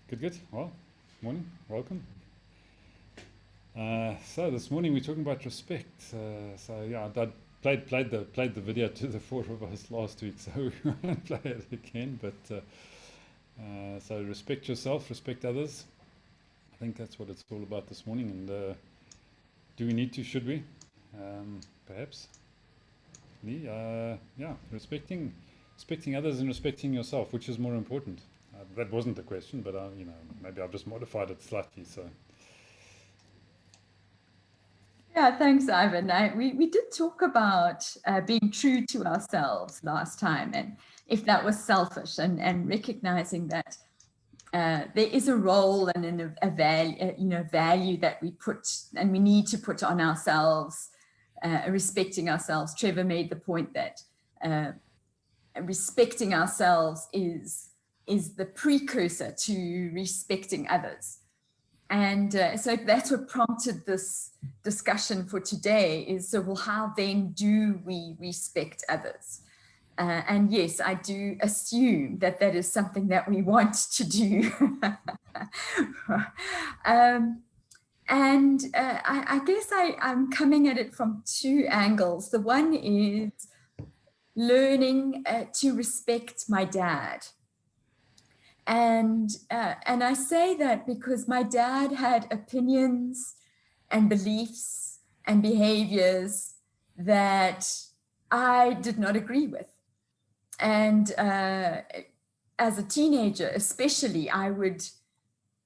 Good, good. Well, morning. Welcome. So this morning we're talking about respect. So yeah, I played the video to the four of us last week, so we won't play it again. But so respect yourself, respect others. I think that's what it's all about this morning. And do we need to? Should we? Perhaps. Yeah, respecting others and respecting yourself, which is more important. That wasn't the question, but maybe I've just modified it slightly. So Yeah, thanks, Ivan. We did talk about being true to ourselves last time, and if that was selfish, and recognizing that there is a role and a value that we put and we need to put on ourselves, respecting ourselves. Trevor made the point that respecting ourselves is the precursor to respecting others. And so that's what prompted this discussion for today is, so well, how then do we respect others? And yes, I do assume that that is something that we want to do. I guess I'm coming at it from two angles. The one is learning to respect my dad. And I say that because my dad had opinions and beliefs and behaviors that I did not agree with. And as a teenager, especially, I would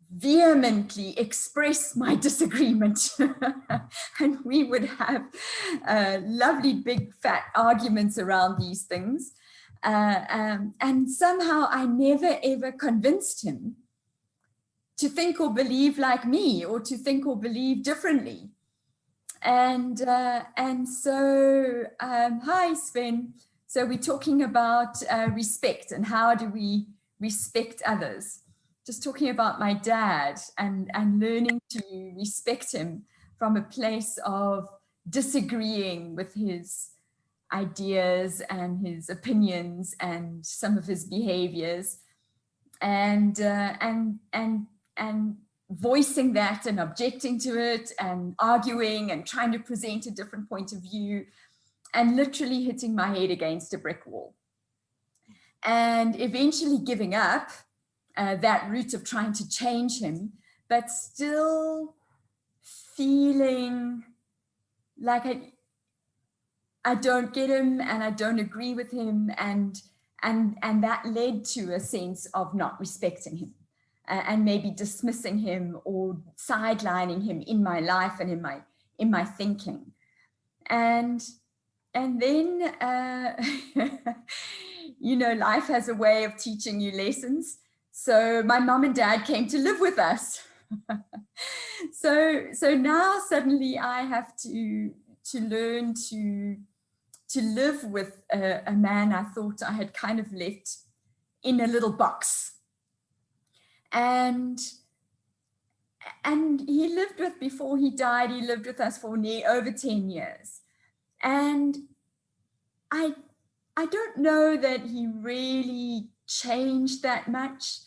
vehemently express my disagreement. And we would have lovely big fat arguments around these things. And somehow I never ever convinced him to think or believe like me, or to think or believe differently. And so, hi Sven. So we're talking about respect and how do we respect others. Just talking about my dad and learning to respect him from a place of disagreeing with his ideas and his opinions and some of his behaviors, and voicing that and objecting to it and arguing and trying to present a different point of view, and literally hitting my head against a brick wall, and eventually giving up that route of trying to change him, but still feeling like I don't get him and I don't agree with him, and that led to a sense of not respecting him and maybe dismissing him or sidelining him in my life and in my thinking. And then life has a way of teaching you lessons. So my mom and dad came to live with us. So now suddenly I have to learn to live with a man I thought I had kind of left in a little box. And he lived with, before he died, he lived with us for over 10 years. And I don't know that he really changed that much,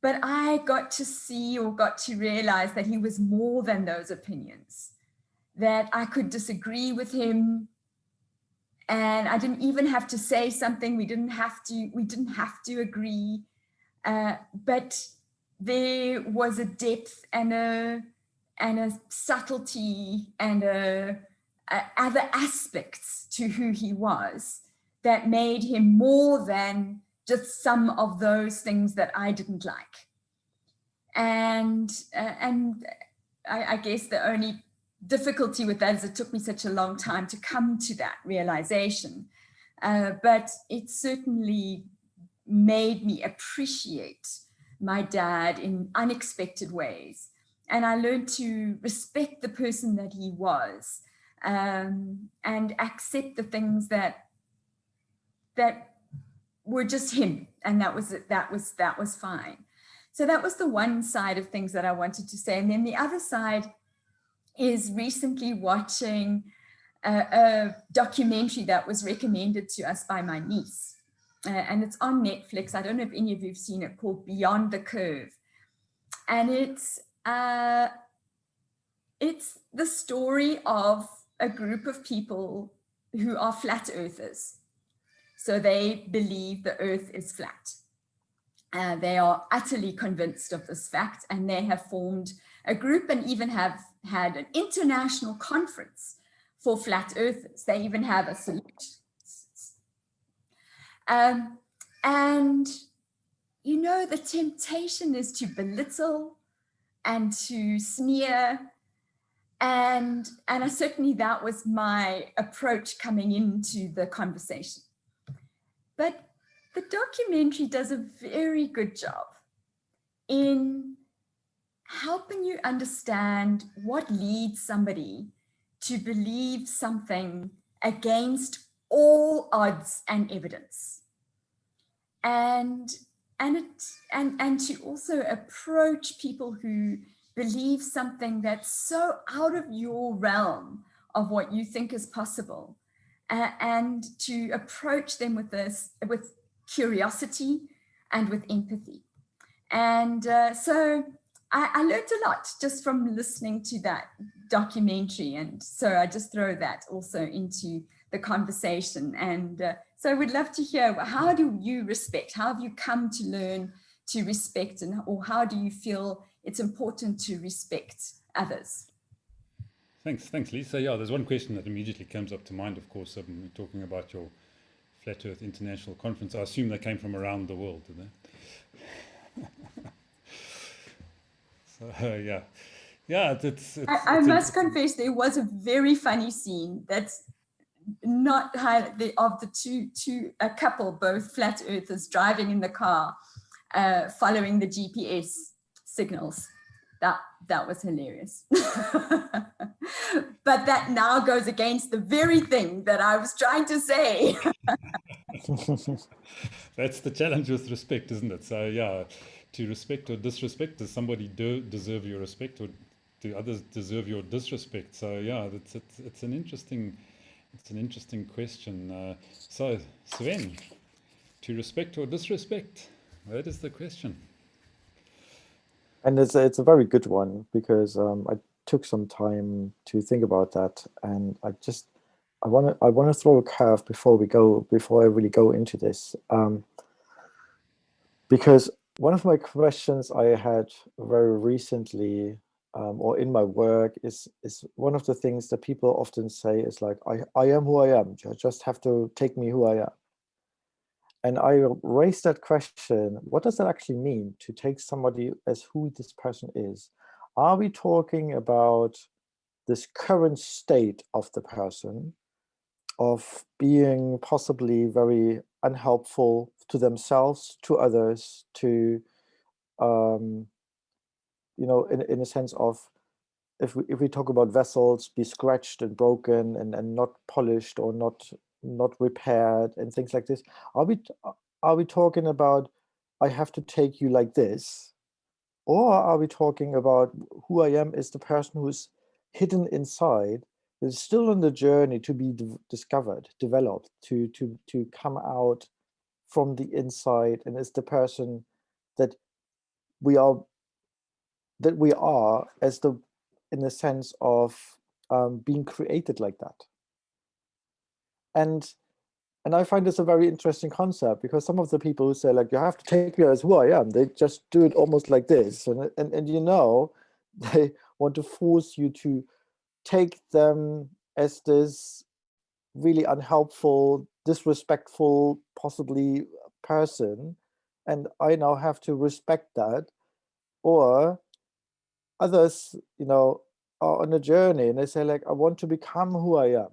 but I got to see, or got to realize, that he was more than those opinions, that I could disagree with him. And I didn't even have to say something. We didn't have to agree. But there was a depth and a subtlety and other aspects to who he was that made him more than just some of those things that I didn't like. And I guess the only difficulty with that is it took me such a long time to come to that realization, but it certainly made me appreciate my dad in unexpected ways, and I learned to respect the person that he was, and accept the things that were just him, and that was fine. So that was the one side of things that I wanted to say. And then the other side is recently watching a documentary that was recommended to us by my niece. And it's on Netflix. I don't know if any of you have seen it, called Beyond the Curve. and it's the story of a group of people who are flat earthers. So they believe the earth is flat. They are utterly convinced of this fact, and they have formed a group and even have had an international conference for flat earthers. They even have a solution. And, you know, the temptation is to belittle and to smear. And certainly that was my approach coming into the conversation. But the documentary does a very good job in helping you understand what leads somebody to believe something against all odds and evidence. And to also approach people who believe something that's so out of your realm of what you think is possible, and to approach them with curiosity and with empathy. And so I learned a lot just from listening to that documentary. And so I just throw that also into the conversation. And so I would love to hear, how do you respect? How have you come to learn to respect, or how do you feel it's important to respect others? Thanks, Lisa. Yeah, there's one question that immediately comes up to mind, of course, we're talking about your Flat Earth International Conference. I assume they came from around the world, did they? So, yeah. Yeah, I must confess, there was a very funny scene that's not of a couple, both flat earthers driving in the car, following the GPS signals. That was hilarious. But that now goes against the very thing that I was trying to say. That's the challenge with respect, isn't it? So yeah, to respect or disrespect, does somebody deserve your respect, or do others deserve your disrespect? So yeah, it's an interesting question. So Sven, to respect or disrespect, that is the question. And it's a very good one, because I took some time to think about that, and I want to throw a curve before I really go into this, because one of my questions I had very recently, or in my work, is one of the things that people often say is like, I am who I am. You just have to take me who I am. And I raised that question: what does that actually mean, to take somebody as who this person is? Are we talking about this current state of the person, of being possibly very unhelpful to themselves, to others, to, in a sense of, if we talk about vessels, be scratched and broken and not polished, or not repaired and things like this? Are we talking about, I have to take you like this? Or are we talking about who I am as the person who's hidden inside, is still on the journey to be discovered, developed, to come out from the inside, and is the person that we are as the, in the sense of being created like that? And I find this a very interesting concept, because some of the people who say, like, you have to take me as who I am, they just do it almost like this, and they want to force you to take them as this really unhelpful, disrespectful, possibly person, and I now have to respect that. Or others, are on a journey, and they say, like, I want to become who I am.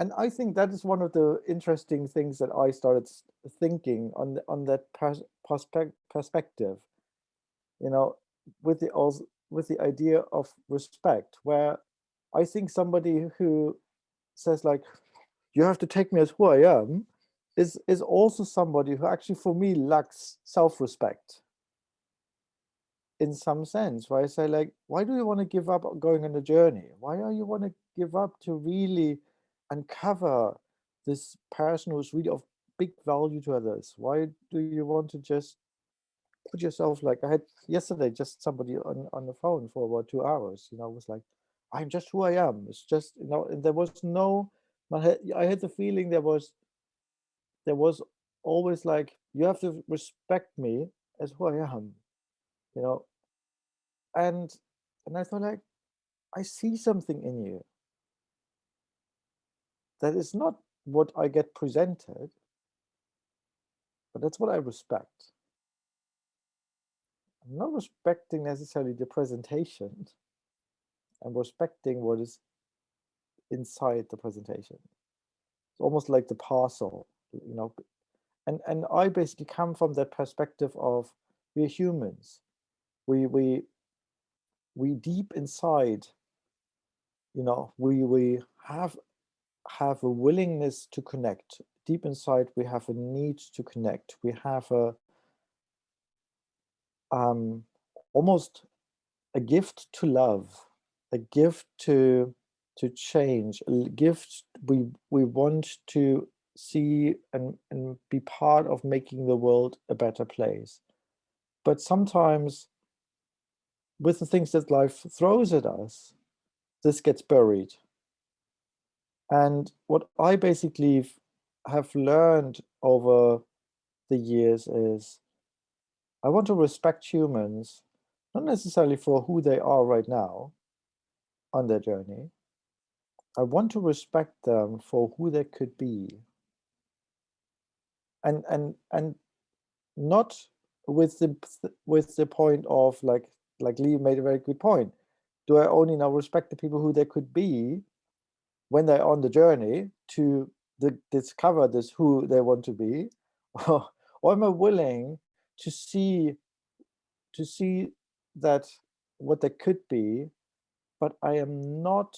And I think that is one of the interesting things that I started thinking on that perspective, with the idea of respect, where I think somebody who says, like, you have to take me as who I am, is also somebody who actually, for me, lacks self-respect in some sense, where I say, like, why do you want to give up on going on a journey? Why do you want to give up to really uncover this person who's really of big value to others? Why do you want to just put yourself, like I had yesterday, just somebody on the phone for about 2 hours, was like, I'm just who I am. It's just, and there was no, I had the feeling there was always like, you have to respect me as who I am, you know, and I thought, like, I see something in you that is not what I get presented, but that's what I respect. I'm not respecting necessarily the presentation. I'm respecting what is inside the presentation. It's almost like the parcel, and I basically come from that perspective of, we're humans. We deep inside, we have a willingness to connect. Deep inside, we have a need to connect. We have a almost a gift to love, a gift to change, a gift we want to see and be part of making the world a better place. But sometimes, with the things that life throws at us, this gets buried. And what I basically have learned over the years is, I want to respect humans, not necessarily for who they are right now on their journey. I want to respect them for who they could be. And not with the point of, like Lee made a very good point. Do I only now respect the people who they could be when they're on the journey to discover this who they want to be, or am I willing to see that what they could be, but I am not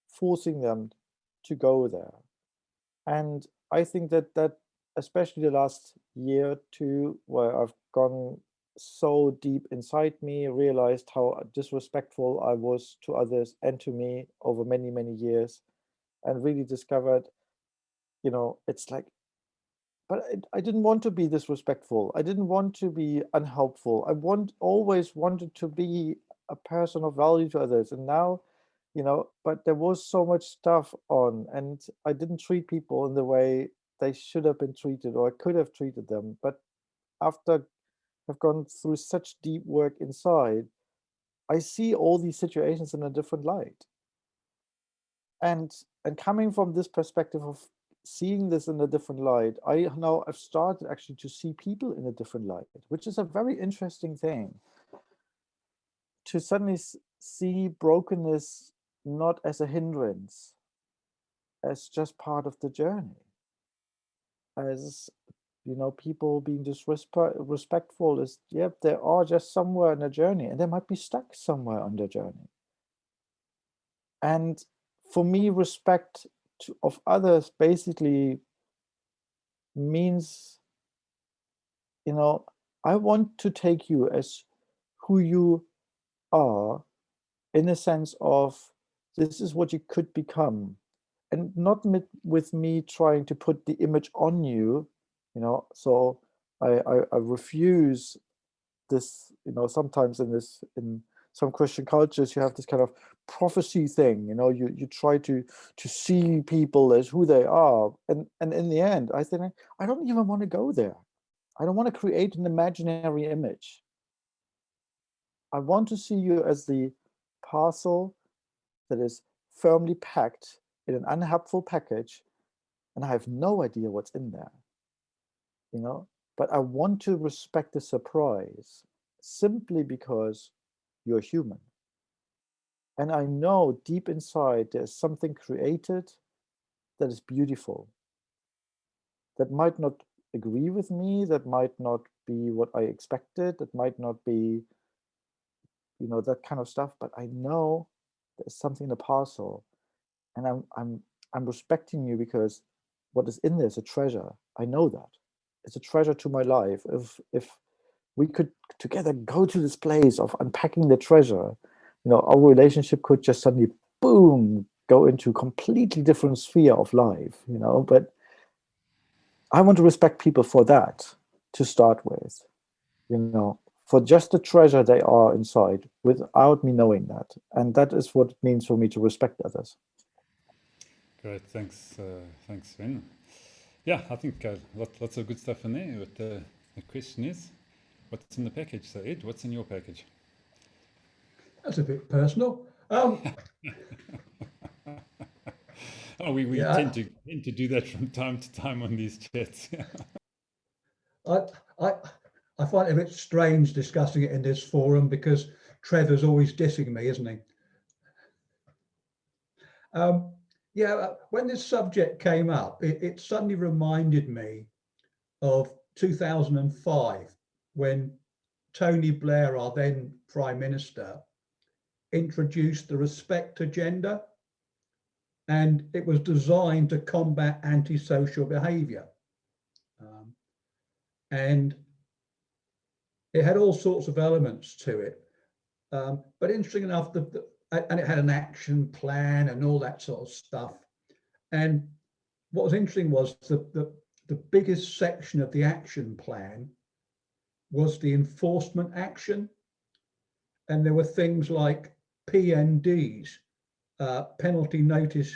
forcing them to go there. And I think that especially the last year or two, where I've gone so deep inside me, realized how disrespectful I was to others and to me over many, many years, and really discovered, it's like, but I didn't want to be disrespectful. I didn't want to be unhelpful. I always wanted to be a person of value to others. And now, but there was so much stuff on, and I didn't treat people in the way they should have been treated, or I could have treated them. But after I've gone through such deep work inside, I see all these situations in a different light. And coming from this perspective of seeing this in a different light, I've started actually to see people in a different light, which is a very interesting thing. To suddenly see brokenness not as a hindrance, as just part of the journey, as people being disrespectful is, yep, they are just somewhere in a journey, and they might be stuck somewhere on their journey. And for me, respect of others basically means, I want to take you as who you are, in a sense of, this is what you could become, and not with me trying to put the image on you, so I refuse this. Sometimes in some Christian cultures, you have this kind of prophecy thing. You try to see people as who they are, and in the end, I think, I don't even want to go there. I don't want to create an imaginary image. I want to see you as the parcel that is firmly packed in an unhelpful package, and I have no idea what's in there. But I want to respect the surprise, simply because you're human. And I know deep inside there's something created that is beautiful, that might not agree with me, that might not be what I expected, that might not be, that kind of stuff, but I know there's something in the parcel, and I'm respecting you, because what is in there is a treasure. I know that it's a treasure to my life. If we could together go to this place of unpacking the treasure, our relationship could just suddenly, boom, go into a completely different sphere of life. But I want to respect people for that, to start with. you know, for just the treasure they are inside without me knowing that. And that is what it means for me to respect others. Great, thanks, Sven. Yeah, I think lots of good stuff in there. But the question is, what's in the package? So Ed, what's in your package? That's a bit personal. Oh, we Yeah, tend to do that from time to time on these chats. I, I find it a bit strange discussing it in this forum because Trevor's always dissing me, isn't he? Yeah, when this subject came up, it suddenly reminded me of 2005 when Tony Blair, our then Prime Minister, introduced the respect agenda, and it was designed to combat antisocial behaviour. And it had all sorts of elements to it. But interesting enough, and it had an action plan and all that sort of stuff. And what was interesting was the biggest section of the action plan was the enforcement action. And there were things like PNDs, penalty notice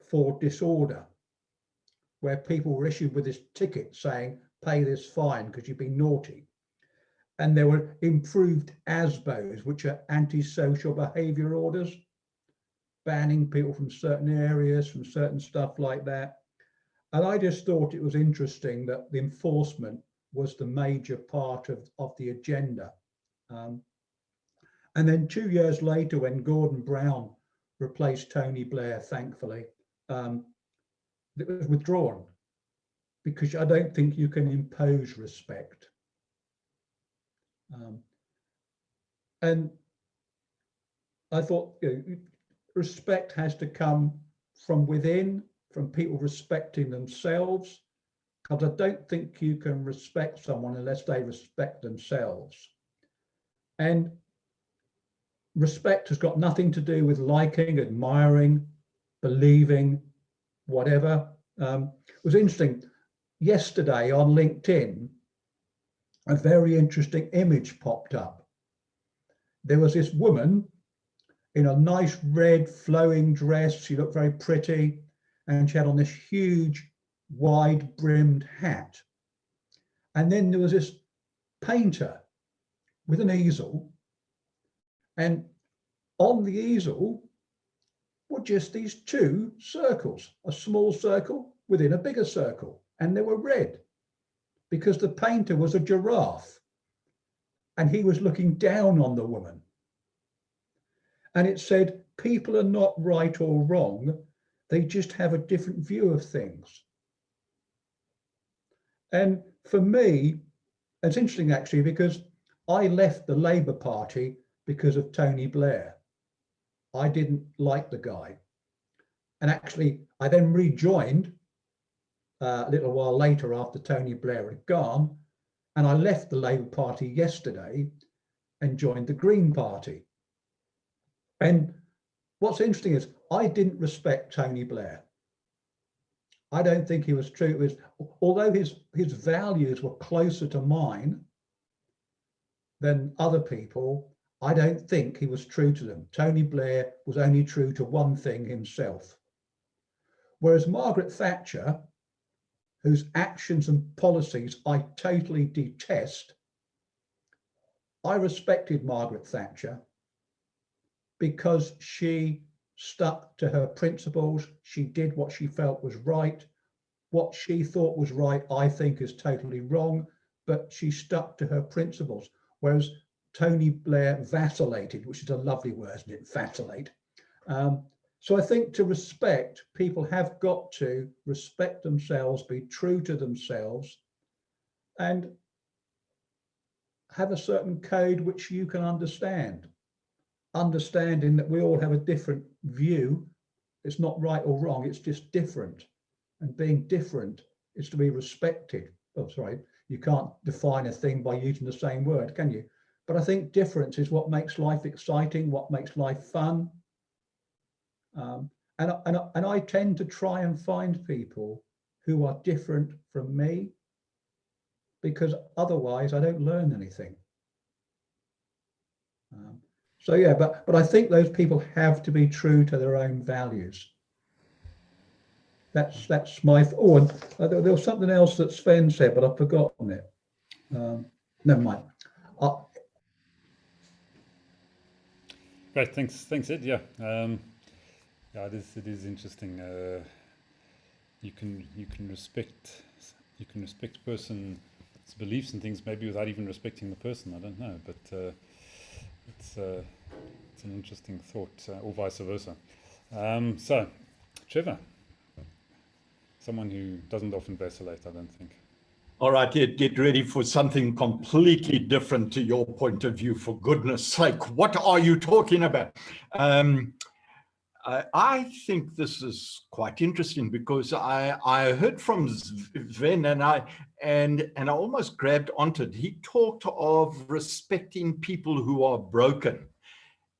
for disorder, where people were issued with this ticket saying, pay this fine because you've been naughty. And there were improved ASBOs, which are antisocial behaviour orders, banning people from certain areas, from certain stuff like that. And I just thought it was interesting that the enforcement was the major part of the agenda. And then 2 years later, when Gordon Brown replaced Tony Blair, thankfully, it was withdrawn because I don't think you can impose respect. And I thought, you know, respect has to come from within, from people respecting themselves, because I don't think you can respect someone unless they respect themselves. And respect has got nothing to do with liking, admiring, believing, whatever. It was interesting. Yesterday on LinkedIn, a very interesting image popped up. There was this woman in a nice red flowing dress. She looked very pretty, and she had on this huge wide brimmed hat. And then there was this painter with an easel, and on the easel were just these two circles, a small circle within a bigger circle, and they were red because the painter was a giraffe and he was looking down on the woman. And it said, people are not right or wrong, they just have a different view of things. And for me, it's interesting actually, because I left the Labour Party because of Tony Blair. I didn't like the guy. And actually, I then rejoined a little while later after Tony Blair had gone, and I left the Labour Party yesterday and joined the Green Party. And what's interesting is I didn't respect Tony Blair. I don't think he was true. It was, although his values were closer to mine than other people, I don't think he was true to them. Tony Blair was only true to one thing, himself. Whereas Margaret Thatcher, whose actions and policies I totally detest, I respected Margaret Thatcher because she stuck to her principles. She did what she felt was right. What she thought was right, I think, is totally wrong, but she stuck to her principles. Whereas Tony Blair vacillated, which is a lovely word, isn't it? Vacillate. So I think to respect, people have got to respect themselves, be true to themselves, and have a certain code which you can understand. Understanding that we all have a different view. It's not right or wrong, it's just different. And being different is to be respected. Oh, sorry, you can't define a thing by using the same word, can you? But I think difference is what makes life exciting, what makes life fun. And I tend to try and find people who are different from me. because otherwise I don't learn anything. So yeah, but I think those people have to be true to their own values. That's my, oh, and there was something else that Sven said, but I've forgotten it. Never mind. Great, thanks Ed. Yeah, yeah, it is interesting. You can respect a person's beliefs and things maybe without even respecting the person. I don't know, but it's an interesting thought, or vice versa. So, Trevor, someone who doesn't often vacillate, I don't think. All right, get ready for something completely different to your point of view, for goodness sake. What are you talking about? I think this is quite interesting because I heard from Sven and I almost grabbed onto it. He talked of respecting people who are broken.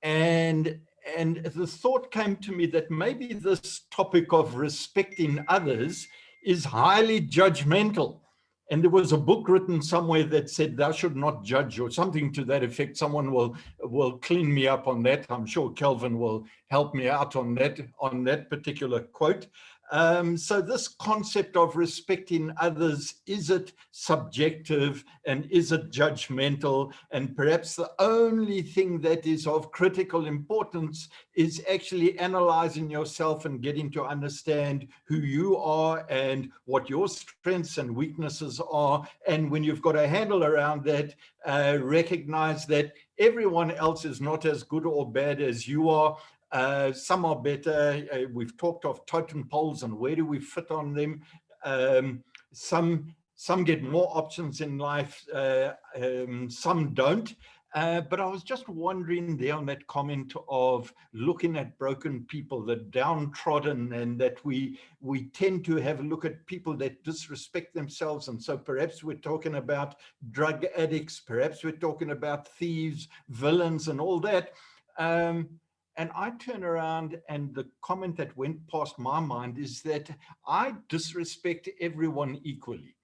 And the thought came to me that maybe this topic of respecting others is highly judgmental. And there was a book written somewhere that said, "Thou should not judge," or something to that effect. Someone will clean me up on that. I'm sure Kelvin will help me out on that particular quote. So this concept of respecting others, is it subjective and is it judgmental? And perhaps the only thing that is of critical importance is actually analyzing yourself and getting to understand who you are and what your strengths and weaknesses are. And when you've got a handle around that, recognize that everyone else is not as good or bad as you are. Some are better. We've talked of totem poles and where do we fit on them. Some get more options in life, some don't. But I was just wondering there on that comment of looking at broken people, the downtrodden, and that we tend to have a look at people that disrespect themselves. And so perhaps we're talking about drug addicts, perhaps we're talking about thieves, villains, and all that. And I turn around and the comment that went past my mind is that I disrespect everyone equally.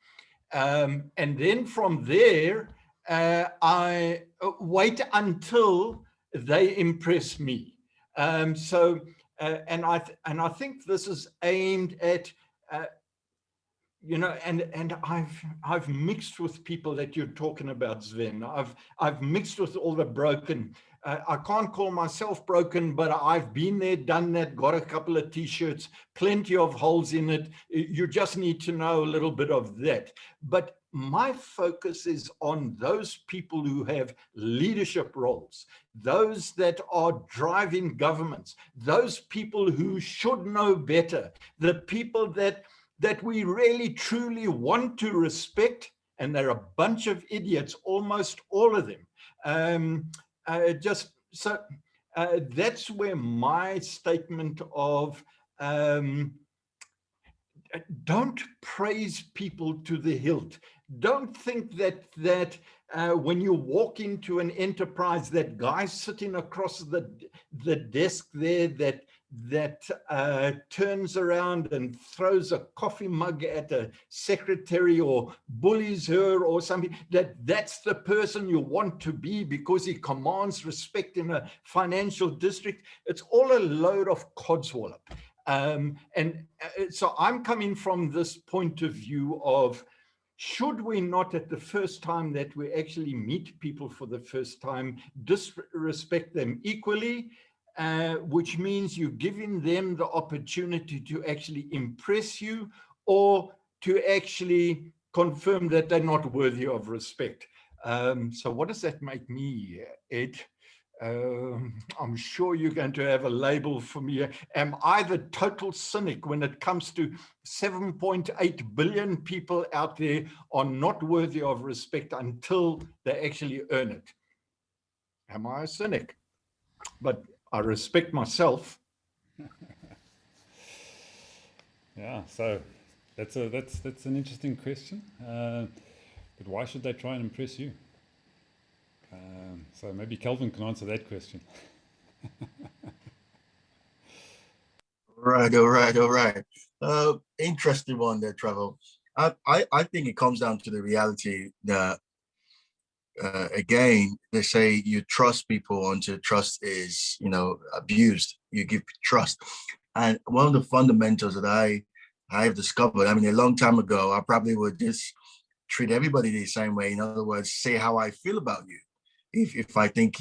And then from there, I wait until they impress me. And I think this is aimed at, you know, and I've mixed with people that you're talking about, Sven. I've mixed with all the broken. I can't call myself broken, but I've been there, done that, got a couple of t-shirts, plenty of holes in it. You just need to know a little bit of that. But my focus is on those people who have leadership roles, those that are driving governments, those people who should know better, the people that we really truly want to respect, and they're a bunch of idiots, almost all of them. That's where my statement of don't praise people to the hilt. Don't think that when you walk into an enterprise, that guy sitting across the desk there that turns around and throws a coffee mug at a secretary or bullies her or something, that's the person you want to be because he commands respect in a financial district. It's all a load of codswallop. So I'm coming from this point of view of, should we not, at the first time that we actually meet people for the first time, disrespect them equally, which means you're giving them the opportunity to actually impress you or to actually confirm that they're not worthy of respect. So what does that make me, Ed? I'm sure you're going to have a label for me. Am I the total cynic when it comes to 7.8 billion people out there are not worthy of respect until they actually earn it? Am I a cynic? But I respect myself. Yeah, so that's an interesting question. But why should they try and impress you? So maybe Kelvin can answer that question. All right. Interesting one there, Trevor. I think it comes down to the reality that again, they say you trust people until trust is, abused. You give trust. And one of the fundamentals that I have discovered, I mean, a long time ago, I probably would just treat everybody the same way. In other words, say how I feel about you. If I think,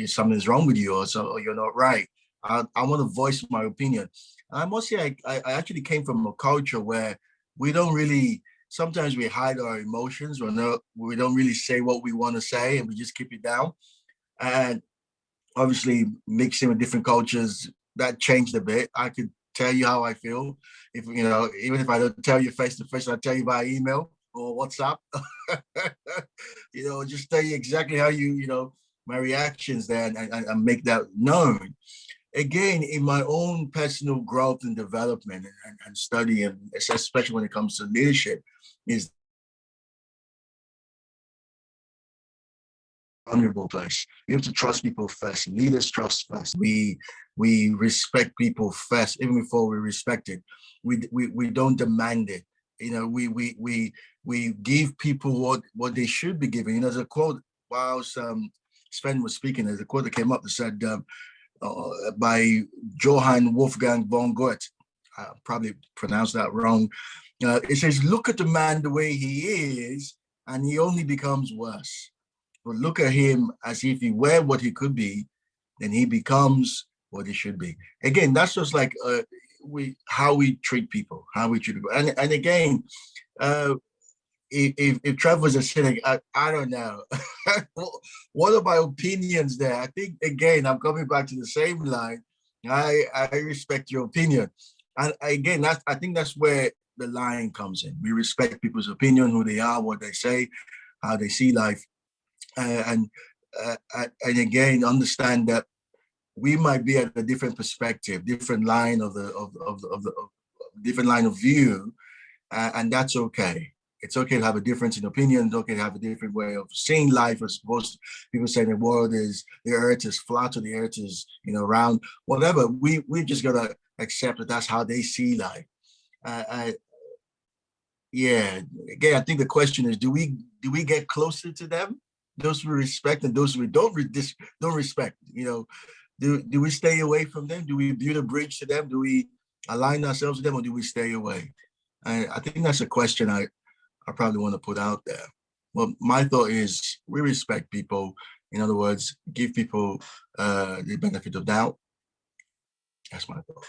something's wrong with you, or you're not right, I want to voice my opinion. And I must say, I actually came from a culture where we don't really, sometimes we hide our emotions, or no, we don't really say what we want to say, and we just keep it down. And obviously mixing with different cultures, that changed a bit. I could tell you how I feel. If even if I don't tell you face to face, I'll tell you by email or WhatsApp. Just tell you exactly how my reactions there, and make that known. Again, in my own personal growth and development and study, and especially when it comes to leadership, is vulnerable place. We have to trust people first. Leaders trust first. We respect people first, even before we respect it. We don't demand it. We give people what they should be given. There's a quote whilst Sven was speaking. There's a quote that came up that said by Johann Wolfgang von Goethe. I probably pronounced that wrong. It says, "Look at the man the way he is, and he only becomes worse. But look at him as if he were what he could be, then he becomes what he should be." Again, that's just like how we treat people, and again, if Trevor's a cynic, I don't know. What are my opinions there? I think again, I'm coming back to the same line. I respect your opinion, and again, I think that's where the line comes in. We respect people's opinion, who they are, what they say, how they see life. And again, understand that we might be at a different perspective, different line of different line of view, and that's okay. It's okay to have a difference in opinion. It's okay to have a different way of seeing life. As opposed to people saying the earth is flat, or the earth is round. Whatever. We just gotta accept that that's how they see life. Yeah. Again, I think the question is: do we get closer to them? Those we respect and those we don't respect. Do we stay away from them? Do we build a bridge to them? Do we align ourselves with them, or do we stay away? I think that's a question I probably want to put out there. Well, my thought is we respect people. In other words, give people the benefit of doubt. That's my thought.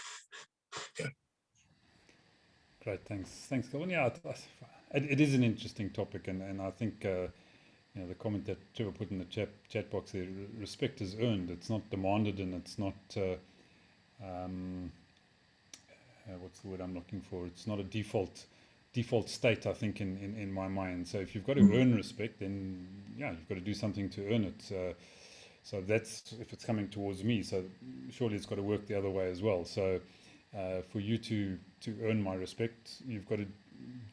Yeah. Great, thanks, Colin. Yeah, it is an interesting topic, and I think the comment that Trevor put in the chat box there, respect is earned. It's not demanded, and it's not what's the word I'm looking for? It's not a default state, I think, in my mind. So if you've got to earn respect, then you've got to do something to earn it. So that's if it's coming towards me. So surely it's got to work the other way as well. So for you to earn my respect, you've got to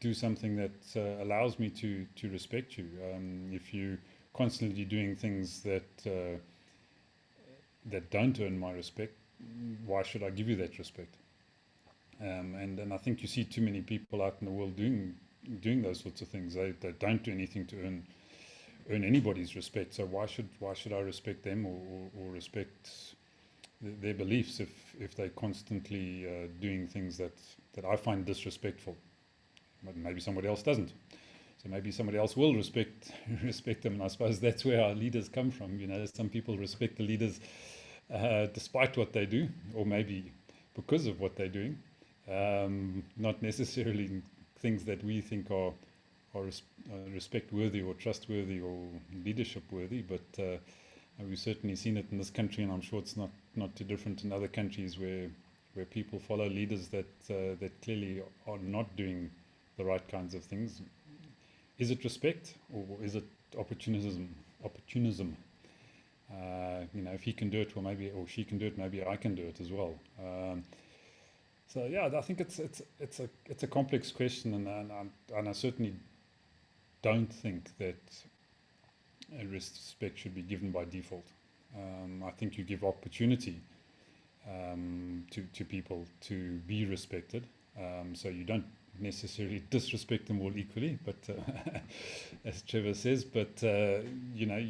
do something that allows me to respect you. If you constantly doing things that don't earn my respect, why should I give you that respect? And I think you see too many people out in the world doing those sorts of things. They don't do anything to earn anybody's respect. So why should I respect them or respect their beliefs if they're constantly doing things that I find disrespectful? But maybe somebody else doesn't. So maybe somebody else will respect them. And I suppose that's where our leaders come from. Some people respect the leaders despite what they do, or maybe because of what they're doing. Not necessarily things that we think are respect worthy or trustworthy or leadership worthy, but we've certainly seen it in this country, and I'm sure it's not too different in other countries where people follow leaders that clearly are not doing the right kinds of things. Is it respect, or is it opportunism? If he can do it, or she can do it, maybe I can do it as well. So yeah, I think it's a complex question, and I certainly don't think that respect should be given by default. I think you give opportunity to people to be respected. So you don't necessarily disrespect them all equally, but as Trevor says, but you know,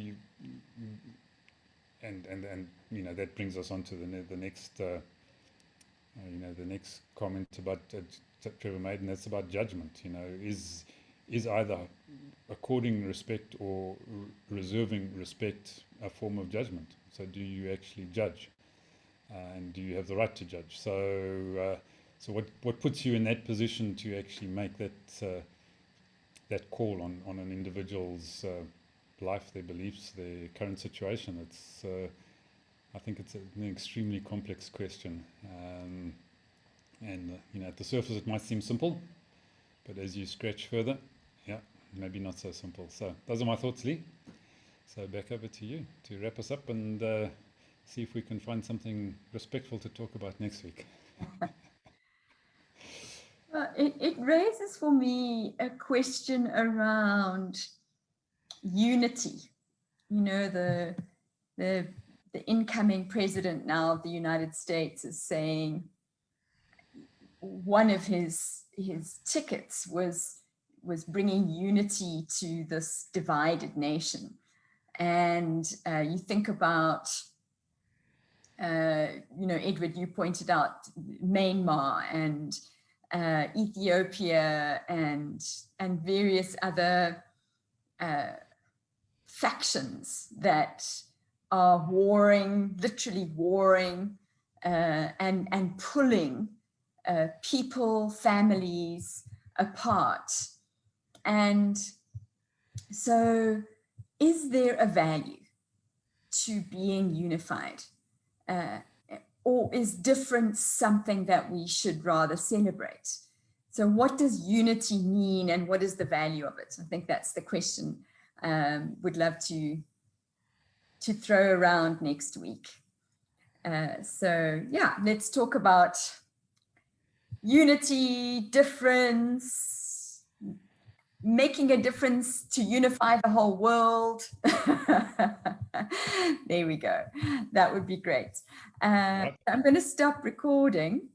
and that brings us on to the next the next comment about that Trevor made, and that's about judgment. Is either according respect or reserving respect a form of judgment? So do you actually judge, and do you have the right to judge? So what puts you in that position to actually make that call on an individual's life, their beliefs, their current situation? It's I think it's an extremely complex question, and at the surface it might seem simple, but as you scratch further, yeah, maybe not so simple. So those are my thoughts, Lee. So back over to you to wrap us up and see if we can find something respectful to talk about next week. It raises for me a question around unity. The incoming president now of the United States is saying one of his tickets was bringing unity to this divided nation. And you think about, Edward, you pointed out Myanmar and Ethiopia and various other factions that are warring, literally warring, and pulling people, families apart. And so is there a value to being unified? Or is difference something that we should rather celebrate? So what does unity mean, and what is the value of it? I think that's the question would love to throw around next week. So yeah, let's talk about unity, difference, making a difference to unify the whole world. There we go. That would be great. I'm going to stop recording.